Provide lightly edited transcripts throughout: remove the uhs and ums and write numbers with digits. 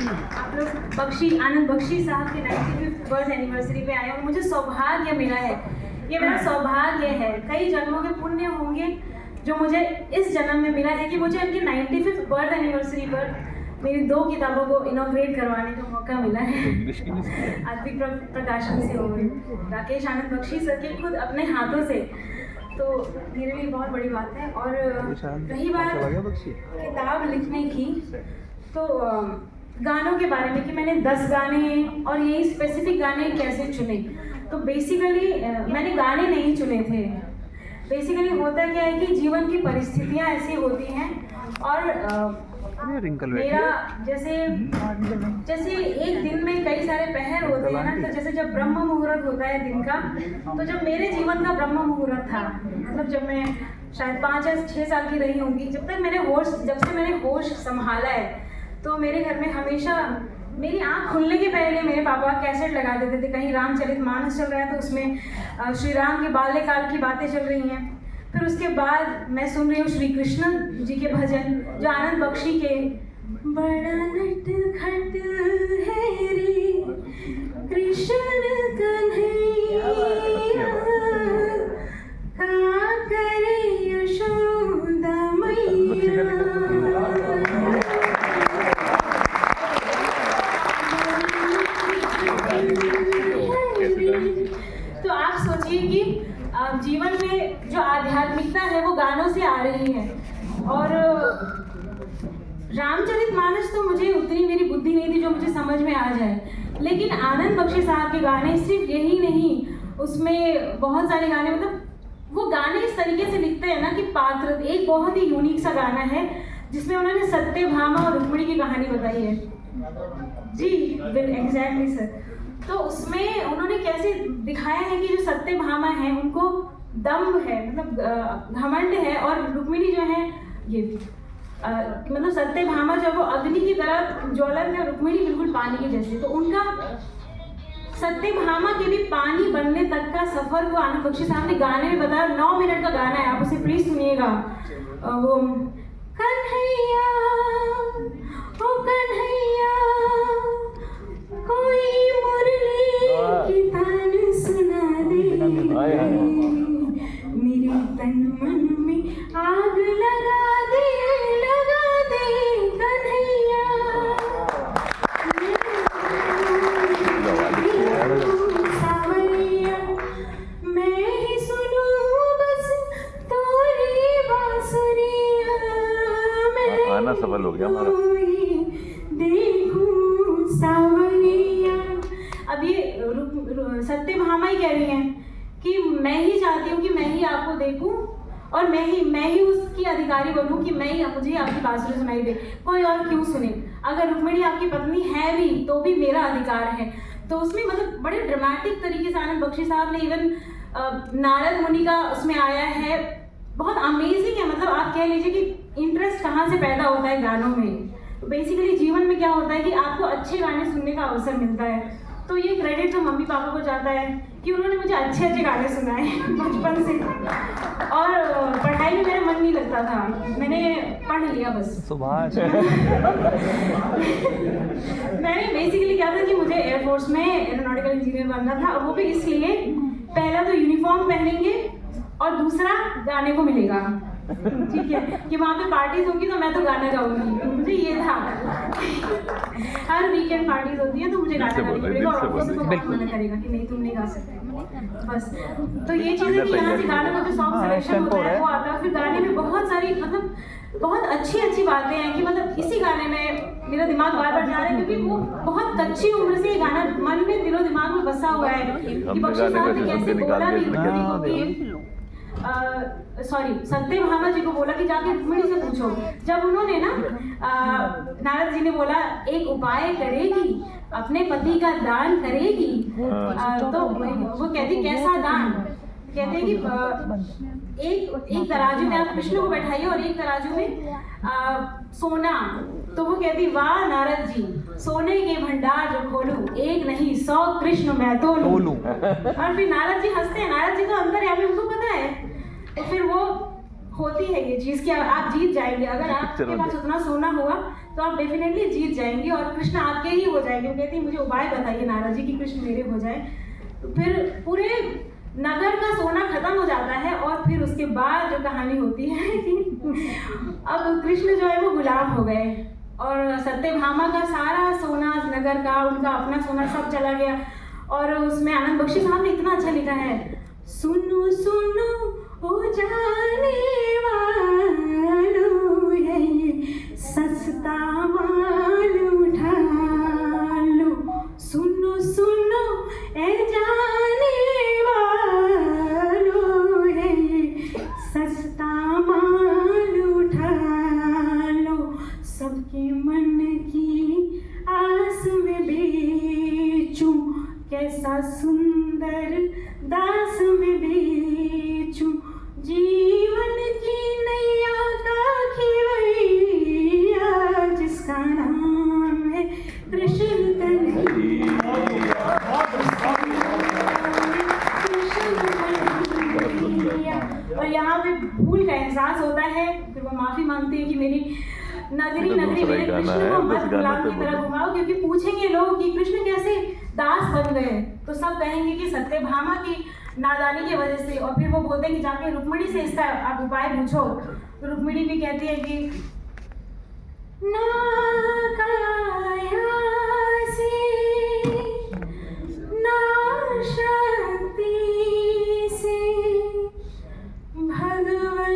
आप लोग बख्शी आनंद बख्शी साहब के 95th बर्थ एनिवर्सरी पे आए और मुझे सौभाग्य मिला है, ये मेरा सौभाग्य है। कई जन्मों के पुण्य होंगे जो मुझे इस जन्म में मिला है कि मुझे उनकी 95th बर्थ एनिवर्सरी पर मेरी 2 किताबों को इनॉग्रेट करवाने का मौका मिला है। आत्विक प्रकाशन से हो गई, राकेश आनंद बख्शी सर के खुद अपने हाथों से, तो मेरे लिए बहुत बड़ी बात है। और रही बात किताब लिखने की, तो गानों के बारे में कि मैंने 10 गाने और यही स्पेसिफिक गाने कैसे चुने, तो बेसिकली मैंने गाने नहीं चुने थे। बेसिकली होता क्या है कि जीवन की परिस्थितियाँ ऐसी होती हैं और मेरा जैसे एक दिन में कई सारे पहर होते हैं ना, तो जैसे जब ब्रह्म मुहूर्त होता है दिन का, तो जब मेरे जीवन का ब्रह्म मुहूर्त था, मतलब जब मैं शायद 5 या 6 साल की रही होंगी, जब से मैंने होश संभाला है, तो मेरे घर में हमेशा मेरी आँख खुलने के पहले मेरे पापा कैसेट लगा देते थे। कहीं रामचरितमानस चल रहा है तो उसमें श्री राम के बाल्यकाल की बातें चल रही हैं, फिर उसके बाद मैं सुन रही हूँ श्री कृष्ण जी के भजन जो आनंद बख्शी के, बड़ा नटखट है रे कृष्ण कन्हैया का करे यशोदा मैया। तो आप सोचिए कि जीवन में जो आध्यात्मिकता है वो गानों से आ रही है। और रामचरितमानस तो मुझे उतनी मेरी बुद्धि नहीं थी जो मुझे समझ में आ जाए, लेकिन आनंद बख्शी साहब के गाने सिर्फ यही नहीं, उसमें बहुत सारे गाने, मतलब वो गाने इस तरीके से लिखते हैं ना कि पात्र, एक बहुत ही यूनिक सा गाना है जिसमें उन्होंने सत्यभामा और रुक्मिणी की कहानी बताई है जी, एग्जैक्टली सर। तो उसमें उन्होंने कैसे दिखाया है कि जो सत्यभामा है उनको दम्भ है, मतलब घमंड है, और रुक्मिणी जो है ये मतलब सत्यभामा जब वो अग्नि की तरह ज्वलन है, रुक्मिणी बिल्कुल पानी के जैसे, तो उनका सत्यभामा के भी पानी बनने तक का सफर को आनंद बख्शी साहब ने गाने में बताया। 9 मिनट का गाना है, आप उसे प्लीज सुनिएगा। वो कन्हैया ओ कन्हैया कोई मुरली की तान सुना दे, मेरे तन मन में आग लगा दे कन्हैया। सावरिया मैं ही सुनूं बस तोरी बांसुरिया, मैं आना सफल हो गया हमारा। देखूं सावरिया। अब ये सत्यभामा ही कह रही हैं कि मैं ही चाहती हूँ कि मैं ही आपको देखूं और मैं ही उसकी अधिकारी बनूं कि मैं ही मुझे आपकी बांसुरी सुनाई दे, कोई और क्यों सुने। अगर रुक्मिणी आपकी पत्नी है भी तो भी मेरा अधिकार है। तो उसमें मतलब बड़े ड्रामेटिक तरीके से आनंद बख्शी साहब ने इवन नारद मुनि का उसमें आया है, बहुत अमेजिंग है। मतलब आप कह लीजिए कि इंटरेस्ट कहाँ से पैदा होता है गानों में। तो बेसिकली जीवन में क्या होता है कि आपको अच्छे गाने सुनने का अवसर मिलता है, तो ये क्रेडिट तो मम्मी पापा को जाता है कि उन्होंने मुझे अच्छे गाने सुनाए बचपन से। और पढ़ाई में मेरा मन नहीं लगता था, मैंने पढ़ लिया बस। सुभाष मैंने बेसिकली क्या था कि मुझे एयरफोर्स में एरोनॉटिकल इंजीनियर बनना था, और वो भी इसलिए पहला तो यूनिफॉर्म पहनेंगे और दूसरा गाने को मिलेगा, ठीक है, कि वहाँ पे पार्टीज होंगी तो मैं तो गाना गाऊंगी, मुझे ये था। हर वीकेंड पार्टीज होती है तो मुझे गाना गाना पड़ेगा और ऑफिस को मना करेगा कि नहीं तुम नहीं गा सकते बस। तो ये चीज़ है कि यहाँ से गाने का जो सॉन्ग सिलेक्शन होता है वो आता है। फिर गाने में बहुत सारी मतलब बहुत अच्छी बातें हैं कि मतलब इसी गाने में मेरा दिमाग बार बार जा रहा है, क्योंकि वो बहुत कच्ची उम्र से ये गाना मन में दिलो दिमाग में बसा हुआ है कि बख्शी साहब ने कैसे बोला भी सॉरी सत्यभामा जी को बोला कि जाके रुक्मिणी से पूछो। जब उन्होंने ना नारद जी ने बोला एक उपाय करेगी, अपने पति का दान करेगी, तो वो कहती कैसा दान, कहते कि एक तराजू में आप कृष्ण को बैठाइए और एक तराजू में सोना। तो वो कहती वाह नारद जी, सोने के भंडार जो खोलूं, एक नहीं 100 कृष्ण मैं तो लूं। और फिर नारद जी हंसते हैं, नारद जी तो अंदर है, उनको पता है। तो फिर वो होती है ये चीज़ कि आप जीत जाएंगे। अगर आपके पास उतना सोना होगा तो आप डेफिनेटली जीत जाएंगे और कृष्ण आपके ही हो जाएंगे। वो कहती है मुझे उपाय बताइए नारद जी कि कृष्ण मेरे हो जाए। तो फिर पूरे नगर का सोना खत्म हो जाता है और फिर उसके बाद जो कहानी होती है कि अब कृष्ण जो है वो गुलाम हो गए और सत्यभामा का सारा सोना नगर का, उनका अपना सोना सब चला गया। और उसमें आनंद बख्शी साहब ने इतना अच्छा लिखा है, सुनो सुनो ओ जाने वालों ये सस्ता माल उठा लो, सुनो सुनो ए जाने वालों ये सस्ता माल उठा लो, सबके मन की आस में बेचूं, कैसा सुंदर दास में बेचूं, जीवन की नैया का खिवैया जिसका नाम है कृष्ण कन्हैया। और यहाँ पे भूल का एहसास होता है, फिर वो माफी मांगती है कि मेरी नगरी नगरी मेरे कृष्ण को मत गुलाम की तरह घुमाओ, क्योंकि पूछेंगे लोग कि कृष्ण कैसे दास बन गए तो सब कहेंगे कि सत्यभामा की नादानी की वजह से। और फिर वो बोलते हैं कि जाके रुक्मिणी से इसका आप उपाय पूछो। तो रुक्मिणी भी कहती है कि ना काया से ना शक्ति से भगवन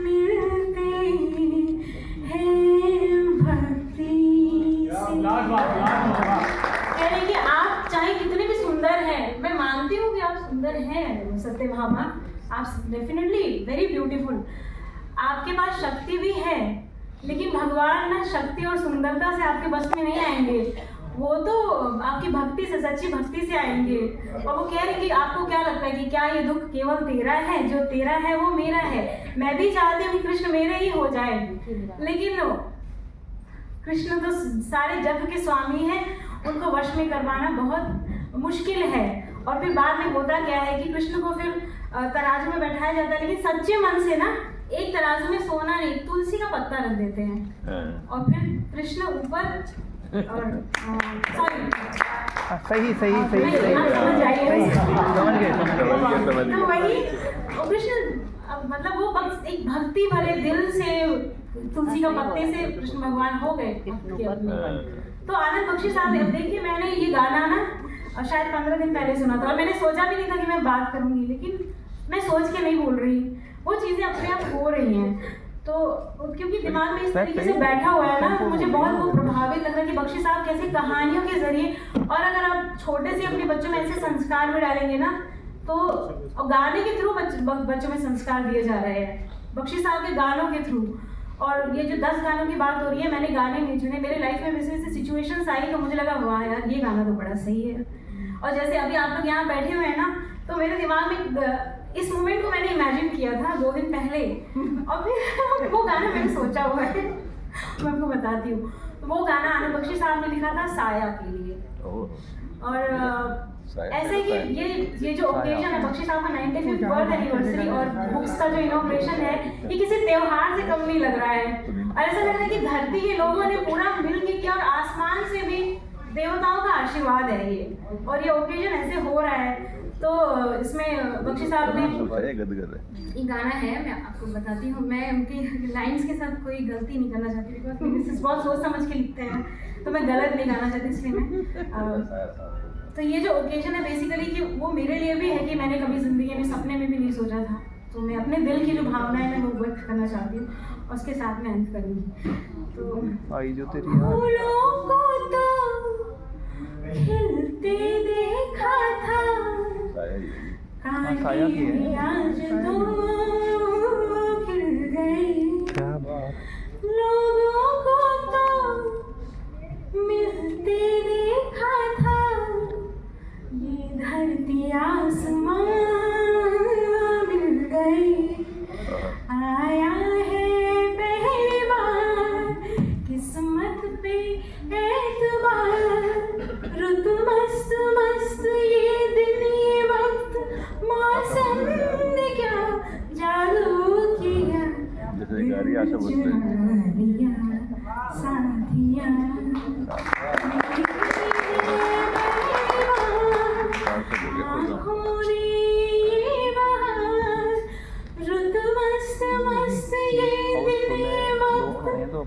मिलते हैं भक्ति से। कह रहे कि आप चाहे कितने भी सुंदर हैं, मैं मानती हूँ कि आप सुंदर हैं सत्यभामा, आप डेफिनेटली वेरी ब्यूटीफुल, आपके पास शक्ति भी है, लेकिन भगवान ना शक्ति और सुंदरता से आपके बस में नहीं आएंगे, वो तो आपकी भक्ति से, सच्ची भक्ति से आएंगे। और वो कह रहे कि आपको क्या लगता है कि क्या ये दुख केवल तेरा है, जो तेरा है वो मेरा है। मैं भी चाहती हूँ कि कृष्ण मेरे ही हो जाए, लेकिन कृष्ण तो सारे जग के स्वामी हैं, उनको वश में करवाना बहुत मुश्किल है। और फिर बाद में होता क्या है कि कृष्ण को फिर तराजू में बैठाया जाता है, लेकिन सच्चे मन से ना एक तराजू में सोना नहीं, तुलसी का पत्ता रख देते हैं और फिर कृष्ण ऊपर और सही सही सही सही समझ गए। तो वही कृष्ण मतलब वो एक भक्ति भरे दिल से तुलसी का पत्ते से कृष्ण भगवान हो गए। तो आनंद बख्शी साहब, अब देखिए मैंने ये गाना ना शायद 15 दिन पहले सुना था और मैंने सोचा भी नहीं था कि मैं बात करूंगी, लेकिन मैं सोच के नहीं बोल रही, वो चीज़ें अपने आप हो रही हैं। तो क्योंकि दिमाग में इस तरीके से बैठा हुआ है ना, तो मुझे बहुत वो प्रभावित लग रहा है कि बख्शी साहब कैसे कहानियों के जरिए, और अगर आप छोटे से अपने बच्चों में ऐसे संस्कार में डालेंगे ना, तो गाने के थ्रू बच्चों में संस्कार दिए जा रहे हैं, बख्शी साहब के गानों के थ्रू। और ये जो 10 गानों की बात हो रही है, मैंने गाने नहीं चुने, मेरे लाइफ में वैसे सिचुएशंस आई तो मुझे लगा वाह यार ये गाना तो बड़ा सही है। और जैसे अभी आप लोग यहाँ बैठे हुए हैं ना, तो मेरे दिमाग में इस मोमेंट को मैंने इमेजिन किया था 2 दिन पहले, और फिर वो गाना मैंने सोचा हुआ है, मैं आपको बताती हूँ। तो वो गाना आनंद बख्शी साहब ने लिखा था साया के लिए। और ऐसे कि ये जो ओकेजन है बख्शी साहब का 95th बर्थ एनिवर्सरी और बुक्स का जो इनॉग्रेशन है, ये किसी त्योहार से कम नहीं लग रहा है। और ऐसा लग रहा है कि धरती के लोगों ने पूरा मिल के किया और आसमान से भी देवताओं का आशीर्वाद है ये, और ये ओकेजन ऐसे हो रहा है। तो इसमें बख्शी साहब ने ये गाना है, मैं आपको बताती हूँ, मैं उनकी लाइंस के साथ कोई गलती नहीं करना चाहती, बिकॉज बहुत सोच समझ के लिखते हैं, तो मैं गलत नहीं गाना चाहती, इसलिए मैं तो ये जो ओकेजन है बेसिकली कि वो मेरे लिए भी है कि मैंने कभी ज़िंदगी में सपने में भी नहीं सोचा था, तो मैं अपने दिल की जो भावनाएं मैं वो व्यक्त करना चाहती हूँ और उसके साथ में अंत करूँगी। तो आई जो तेरी फूलों को तो खिलते देखा था, साया की है, आज तो खिल गई, लोगों को तो मिलते देखा था, ये धरती आसमां मिल गई, आया है पहली बार किस्मत पे एतबार, रुत मस्त मस्त ये दिन ये वक्त, मौसम ने क्या जादू किया।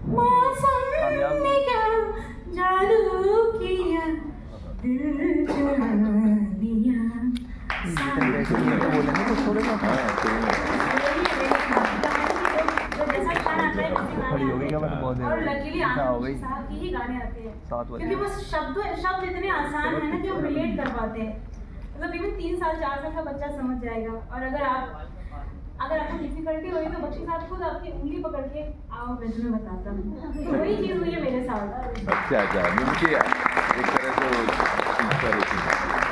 मौसम ने क्या जादू किया, दिल चुरा लिया। और लकीली आनंद बख्शी साहब की ही गाने आते हैं, क्योंकि वो शब्द इतने आसान है ना कि हम रिलेट कर पाते हैं। मतलब इवन 3 साल 4 साल का बच्चा समझ जाएगा। और अगर आपको डिफिकल्टी हुई तो बख्शी साहब खुद आपकी उंगली पकड़ के आओ मैं तुम्हें बताता हूँ। तो वही चीज़ हुई है मेरे साथ। अच्छा मुझे एक तरह से इंस्पिरेशन